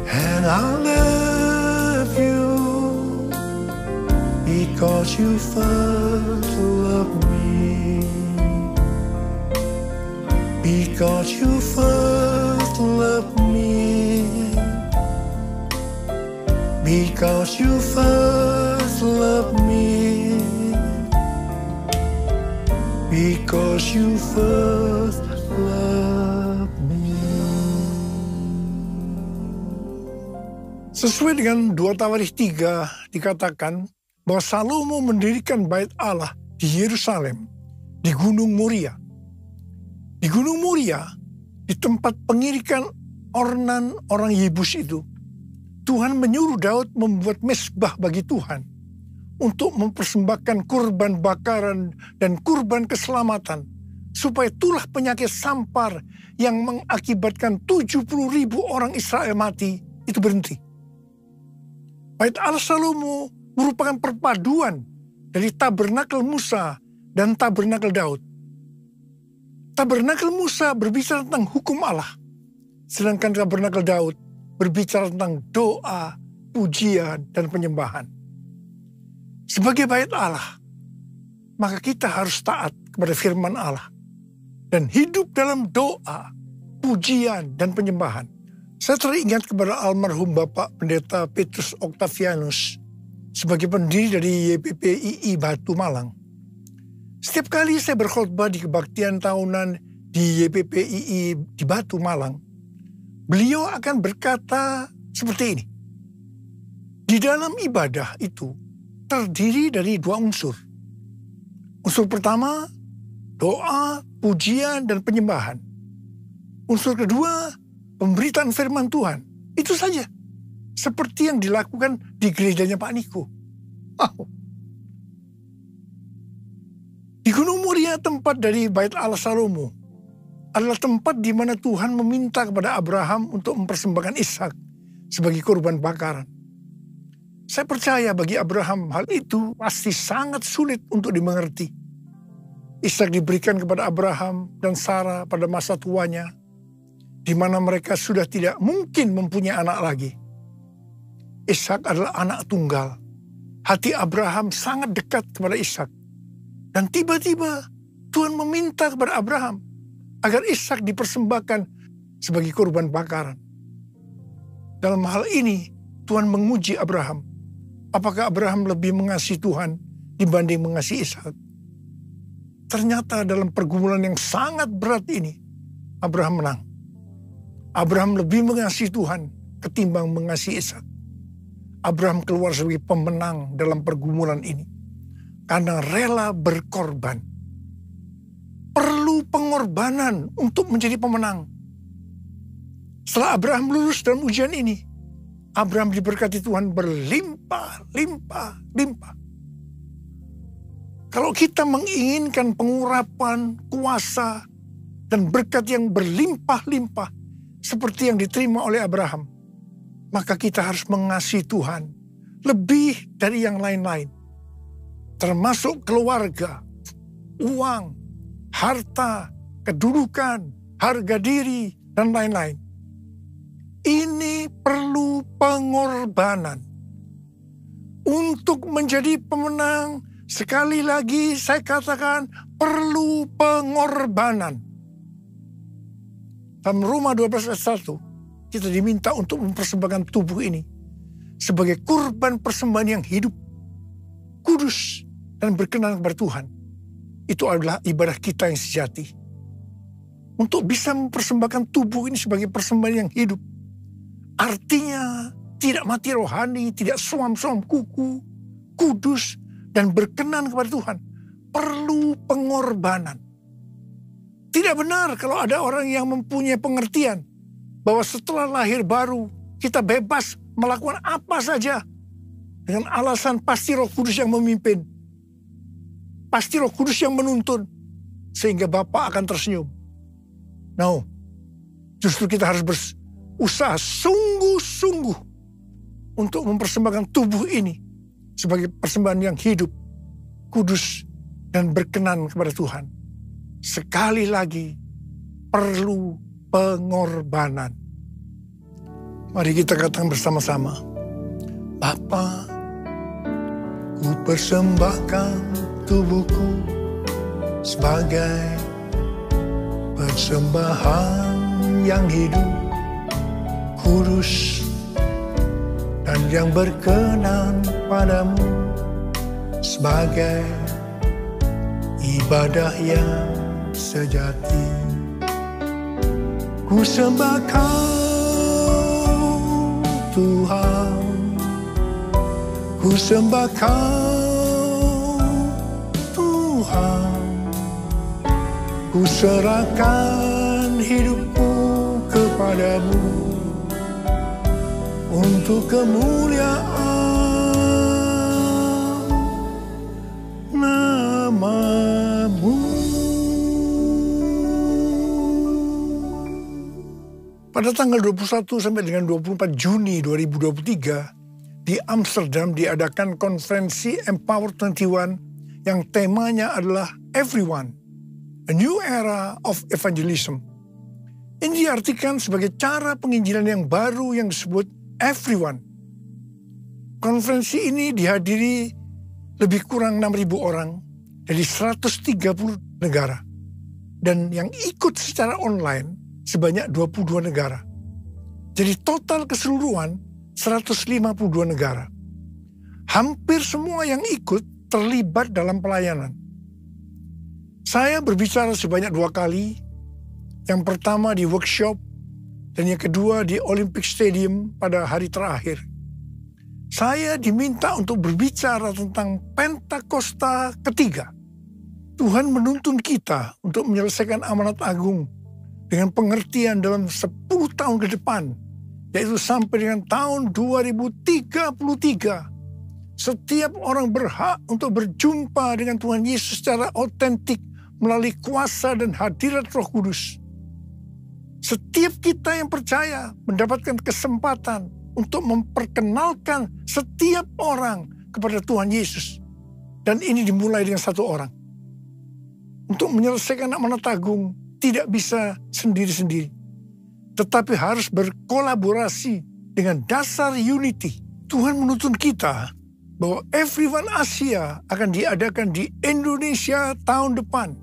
And I love you because you first loved me. Because you first loved me. Because you first loved me. Because you first loved me. Sesuai dengan 2 Tawarikh 3 dikatakan bahwa Salomo mendirikan bait Allah di Yerusalem, di Gunung Moria. Di Gunung Moria, di tempat pengirikan Ornan orang Yebus itu, Tuhan menyuruh Daud membuat mezbah bagi Tuhan untuk mempersembahkan kurban bakaran dan kurban keselamatan, supaya tulah penyakit sampar yang mengakibatkan 70.000 orang Israel mati itu berhenti. Bait Allah Salomo merupakan perpaduan dari tabernakel Musa dan tabernakel Daud. Tabernakel Musa berbicara tentang hukum Allah, sedangkan tabernakel Daud berbicara tentang doa, pujian, dan penyembahan. Sebagai bait Allah, maka kita harus taat kepada firman Allah dan hidup dalam doa, pujian, dan penyembahan. Saya teringat kepada almarhum Bapak Pendeta Petrus Octavianus sebagai pendiri dari YPPII Batu Malang. Setiap kali saya berkhotbah di kebaktian tahunan di YPPII di Batu Malang, beliau akan berkata seperti ini. Di dalam ibadah itu terdiri dari 2 unsur. Unsur pertama, doa, pujian, dan penyembahan. Unsur kedua, pemberitaan firman Tuhan. Itu saja. Seperti yang dilakukan di gerejanya Pak Niko. Di Gunung Moria, tempat dari bait Allah Salomo, adalah tempat di mana Tuhan meminta kepada Abraham untuk mempersembahkan Ishak sebagai kurban bakaran. Saya percaya bagi Abraham hal itu pasti sangat sulit untuk dimengerti. Ishak diberikan kepada Abraham dan Sarah pada masa tuanya, di mana mereka sudah tidak mungkin mempunyai anak lagi. Ishak adalah anak tunggal. Hati Abraham sangat dekat kepada Ishak. Dan tiba-tiba Tuhan meminta kepada Abraham agar Ishak dipersembahkan sebagai kurban bakaran. Dalam hal ini Tuhan menguji Abraham. Apakah Abraham lebih mengasihi Tuhan dibanding mengasihi Ishak? Ternyata dalam pergumulan yang sangat berat ini, Abraham menang. Abraham lebih mengasihi Tuhan ketimbang mengasihi Ishak. Abraham keluar sebagai pemenang dalam pergumulan ini, karena rela berkorban. Perlu pengorbanan untuk menjadi pemenang. Setelah Abraham lulus dalam ujian ini, Abraham diberkati Tuhan berlimpah-limpah. Kalau kita menginginkan pengurapan, kuasa, dan berkat yang berlimpah-limpah seperti yang diterima oleh Abraham, maka kita harus mengasihi Tuhan lebih dari yang lain-lain. Termasuk keluarga, uang, harta, kedudukan, harga diri, dan lain-lain. Ini perlu pengorbanan. Untuk menjadi pemenang, sekali lagi saya katakan perlu pengorbanan. Dalam Roma 12 ayat 1, kita diminta untuk mempersembahkan tubuh ini sebagai kurban persembahan yang hidup, kudus, dan berkenan kepada Tuhan. Itu adalah ibadah kita yang sejati. Untuk bisa mempersembahkan tubuh ini sebagai persembahan yang hidup, artinya tidak mati rohani, tidak suam-suam kuku, kudus, dan berkenan kepada Tuhan. Perlu pengorbanan. Tidak benar kalau ada orang yang mempunyai pengertian bahwa setelah lahir baru, kita bebas melakukan apa saja dengan alasan pasti Roh Kudus yang memimpin. Pasti Roh Kudus yang menuntun, sehingga Bapa akan tersenyum. No, justru kita harus berusaha sungguh-sungguh untuk mempersembahkan tubuh ini sebagai persembahan yang hidup, kudus, dan berkenan kepada Tuhan. Sekali lagi, perlu pengorbanan. Mari kita katakan bersama-sama, Bapa, ku persembahkan tubuhku sebagai persembahan yang hidup, kudus, dan yang berkenan padamu sebagai ibadah yang sejati. Ku sembah Kau Tuhan, ku sembah Kau Tuhan, ku serahkan hidupku kepadamu untuk kemuliaan nama-Mu. Pada tanggal 21 sampai dengan 24 Juni 2023 di Amsterdam diadakan konferensi Empower 21 yang temanya adalah Everyone, A New Era of Evangelism. Ini diartikan sebagai cara penginjilan yang baru yang disebut Everyone. Konferensi ini dihadiri lebih kurang 6.000 orang dari 130 negara. Dan yang ikut secara online sebanyak 22 negara. Jadi total keseluruhan 152 negara. Hampir semua yang ikut terlibat dalam pelayanan. Saya berbicara sebanyak 2 kali. Yang pertama di workshop dan yang kedua di Olympic Stadium pada hari terakhir. Saya diminta untuk berbicara tentang Pentakosta ketiga. Tuhan menuntun kita untuk menyelesaikan amanat agung dengan pengertian dalam 10 tahun ke depan, yaitu sampai dengan tahun 2033. Setiap orang berhak untuk berjumpa dengan Tuhan Yesus secara otentik melalui kuasa dan hadirat Roh Kudus. Setiap kita yang percaya mendapatkan kesempatan untuk memperkenalkan setiap orang kepada Tuhan Yesus. Dan ini dimulai dengan 1 orang. Untuk menyelesaikan amanat agung tidak bisa sendiri-sendiri. Tetapi harus berkolaborasi dengan dasar unity. Tuhan menuntun kita bahwa Everyone Asia akan diadakan di Indonesia tahun depan.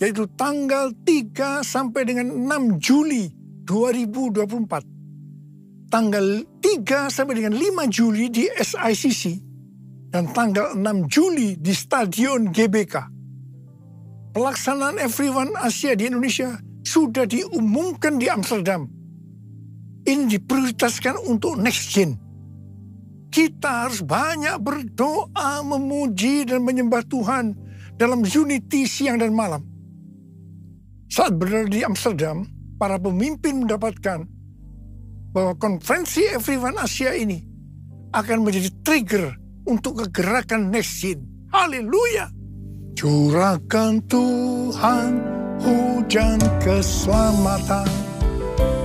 Yaitu tanggal 3 sampai dengan 6 Juli 2024. Tanggal 3 sampai dengan 5 Juli di SICC. Dan tanggal 6 Juli di Stadion GBK. Pelaksanaan Everyone Asia di Indonesia sudah diumumkan di Amsterdam. Ini diprioritaskan untuk next gen. Kita harus banyak berdoa, memuji dan menyembah Tuhan dalam unity siang dan malam. Saat berada di Amsterdam, para pemimpin mendapatkan bahwa konferensi Everyone Asia ini akan menjadi trigger untuk kegerakan next gen. Haleluya! Curahkan Tuhan hujan keselamatan.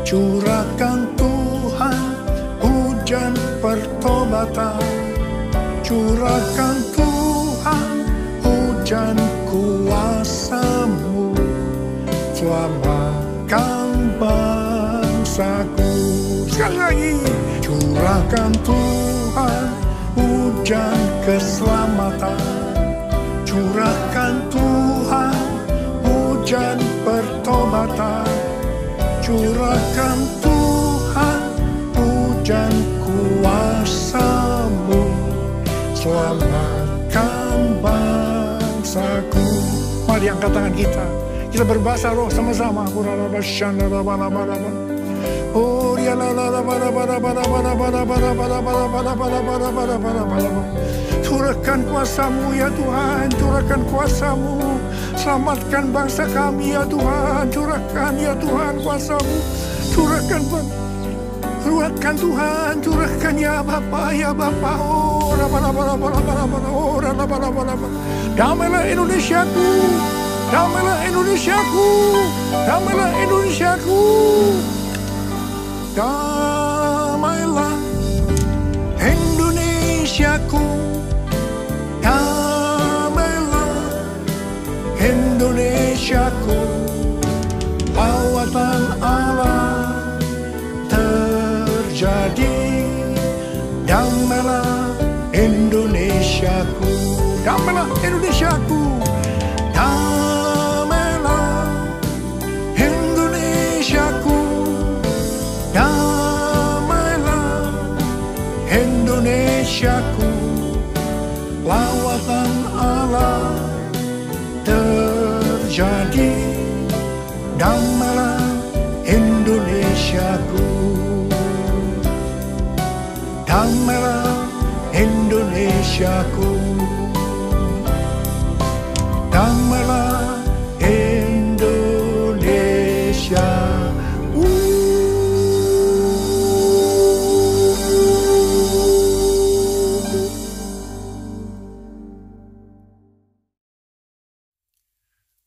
Curahkan Tuhan hujan pertobatan. Curahkan Tuhan hujan kuasa-Mu. Selamatkan bangsaku. Sekali lagi. Curahkan Tuhan hujan hujan keselamatan. Curahkan Tuhan hujan pertobatan. Curahkan Tuhan hujan kuasa-Mu. Selamatkan bangsaku. Mari angkat tangan kita. Kita berbahasa roh sama-sama. Oh ya la la la bara bara bara bara bara bara bara bara bara bara bara bara bara bara. Curahkan kuasa-Mu ya Tuhan, curahkan kuasa-Mu. Selamatkan bangsa kami ya Tuhan, curahkan ya Tuhan kuasa-Mu. Curahkan Tuhan, curahkan ya Bapa, ya Bapa. Oh la bara bara bara bara, oh la bara bara bara. Damailah Indonesiaku, damailah Indonesiaku, damailah Indonesiaku. Damailah Indonesiaku, damailah Indonesiaku. Lawatan Allah terjadi. Damailah Indonesiaku, damailah Indonesiaku, damailah Indonesiaku. Damailah Indonesiaku. Lawatan Allah terjadi. Damailah Indonesiaku. Damailah Indonesiaku. Damailah Indonesia.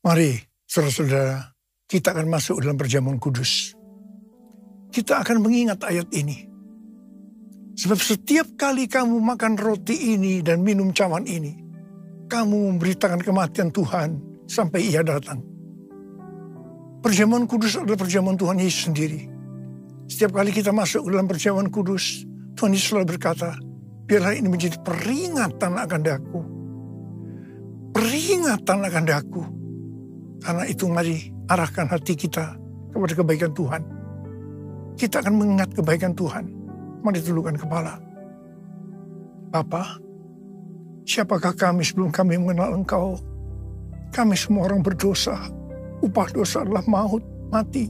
Mari, saudara-saudara, kita akan masuk dalam perjamuan kudus. Kita akan mengingat ayat ini. Sebab setiap kali kamu makan roti ini dan minum cawan ini, kamu memberitakan kematian Tuhan sampai Ia datang. Perjamuan kudus adalah perjamuan Tuhan Yesus sendiri. Setiap kali kita masuk dalam perjamuan kudus, Tuhan Yesus selalu berkata, biarlah ini menjadi peringatan akan daku. Peringatan akan daku. Karena itu mari arahkan hati kita kepada kebaikan Tuhan. Kita akan mengingat kebaikan Tuhan. Mari tundukkan kepala. Bapa, siapakah kami sebelum kami mengenal Engkau? Kami semua orang berdosa. Upah dosa adalah maut, mati.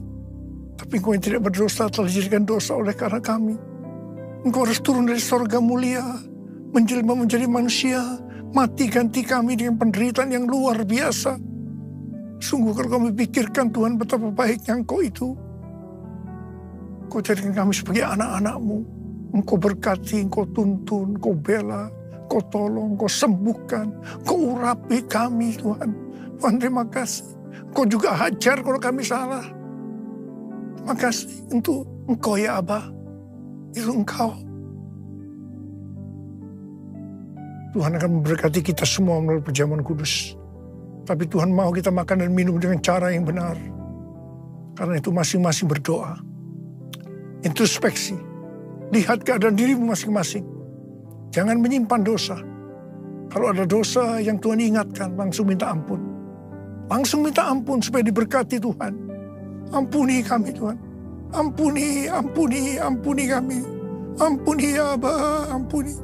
Tapi Engkau yang tidak berdosa telah dijadikan dosa oleh karena kami. Engkau harus turun dari sorga mulia, menjelma menjadi manusia, mati ganti kami dengan penderitaan yang luar biasa. Sungguh kalau kami pikirkan Tuhan betapa baiknya Engkau itu. Engkau jadikan kami sebagai anak-anak-Mu. Engkau berkati, Engkau tuntun, Engkau bela, Engkau tolong, Engkau sembuhkan, Engkau urapi kami Tuhan. Tuhan terima kasih. Engkau juga hajar kalau kami salah. Terima kasih untuk Engkau ya Abah. Itu Engkau. Tuhan akan memberkati kita semua melalui perjamuan kudus. Tapi Tuhan mau kita makan dan minum dengan cara yang benar. Karena itu masing-masing berdoa. Introspeksi. Lihat keadaan dirimu masing-masing. Jangan menyimpan dosa. Kalau ada dosa yang Tuhan ingatkan, langsung minta ampun. Langsung minta ampun supaya diberkati Tuhan. Ampuni kami Tuhan. Ampuni, ampuni, ampuni kami. Ampuni ya Abah, ampuni.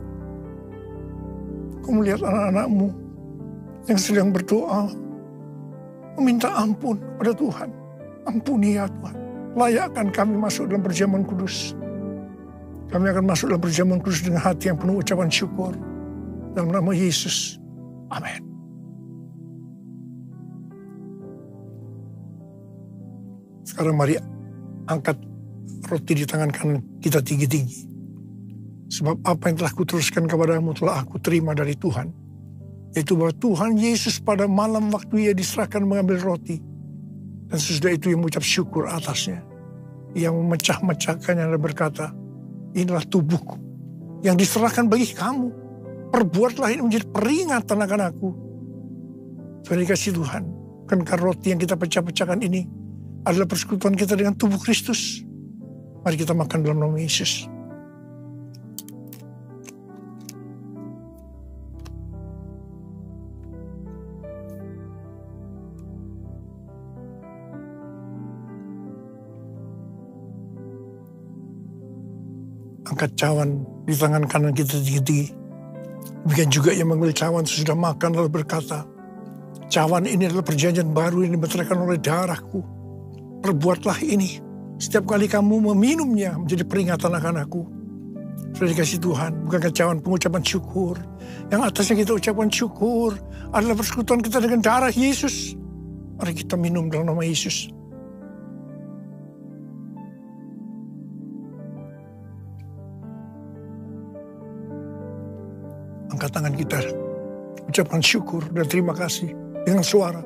Kau melihat anak-anak-Mu yang sedang berdoa, meminta ampun pada Tuhan. Ampuni ya Tuhan. Layakkan kami masuk dalam perjamuan kudus. Kami akan masuk dalam perjamuan kudus dengan hati yang penuh ucapan syukur. Dalam nama Yesus. Amin. Sekarang mari angkat roti di tangan kanan kita tinggi-tinggi. Sebab apa yang telah kuteruskan kepadamu telah aku terima dari Tuhan. Yaitu bahwa Tuhan Yesus pada malam waktu Ia diserahkan mengambil roti. Dan sesudah itu Ia mengucap syukur atasnya. Ia memecah-mecahkannya dan berkata, inilah tubuhku yang diserahkan bagi kamu. Perbuatlah ini menjadi peringatan akan aku. Tuhan dikasih Tuhan. Bukankah roti yang kita pecah-pecahkan ini adalah persekutuan kita dengan tubuh Kristus? Mari kita makan dalam nama Yesus. angkat cawan di tangan kanan kita tinggi-tinggi. Demikian juga yang mengambil cawan sesudah makan lalu berkata, cawan ini adalah perjanjian baru yang dibenterkan oleh darahku. Perbuatlah ini setiap kali kamu meminumnya menjadi peringatan akan aku. Sudah dikasih Tuhan, bukankah cawan pengucapan syukur? Yang atasnya kita ucapkan syukur adalah persekutuan kita dengan darah Yesus. Mari kita minum dalam nama Yesus. Angkat tangan kita, ucapkan syukur dan terima kasih dengan suara.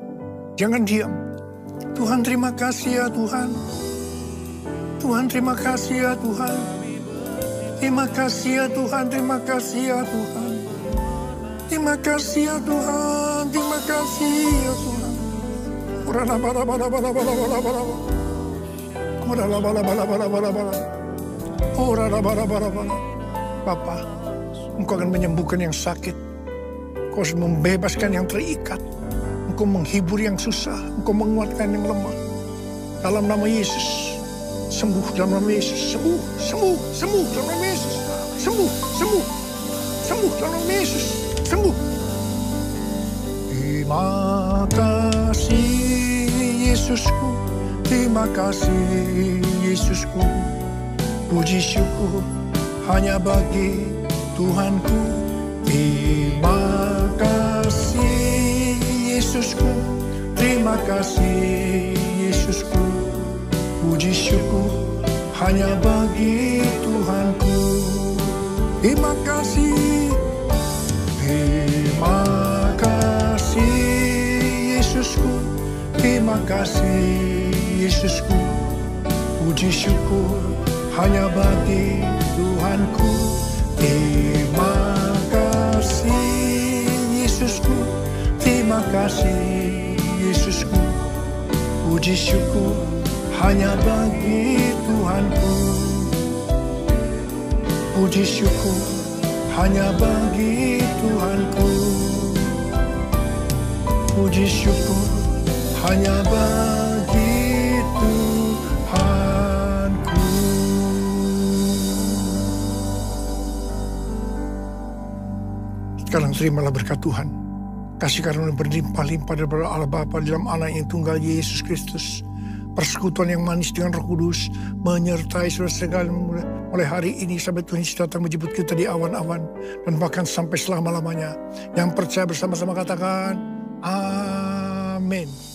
Jangan diam. Tuhan terima kasih ya Tuhan. Tuhan terima kasih ya Tuhan. Terima kasih ya Tuhan, terima kasih ya Tuhan. Terima kasih ya Tuhan, terima kasih ya Tuhan. Bapa, Engkau akan menyembuhkan yang sakit. Engkau akan membebaskan yang terikat. Engkau menghibur yang susah. Engkau menguatkan yang lemah. Dalam nama Yesus. Sembuh dalam nama Yesus. Sembuh, sembuh, sembuh dalam nama Yesus. Sembuh, sembuh, sembuh dalam nama Yesus. Sembuh. Terima kasih Yesusku. Terima kasih Yesusku. Puji syukur hanya bagi Tuhanku. Terima kasih Yesusku. Terima kasih Yesusku. Puji syukur hanya bagi Tuhanku. Terima kasih. Terima kasih Yesusku. Terima kasih Yesusku. Puji syukur hanya bagi Tuhanku. Terima kasih Yesusku. Terima kasih Yesusku. Puji syukur hanya bagi Tuhanku. Puji syukur hanya bagi Tuhanku. Puji syukur hanya bagi Tuhanku. Sekarang terimalah berkat Tuhan. Kasih karunia berlimpah-limpah daripada Allah Bapa dalam Anak yang tunggal Yesus Kristus. Persekutuan yang manis dengan Roh Kudus menyertai saudara sekalian mulai hari ini sampai Tuhan Yesus datang menjemput kita di awan-awan dan bahkan sampai selama-lamanya. Yang percaya bersama-sama katakan amin.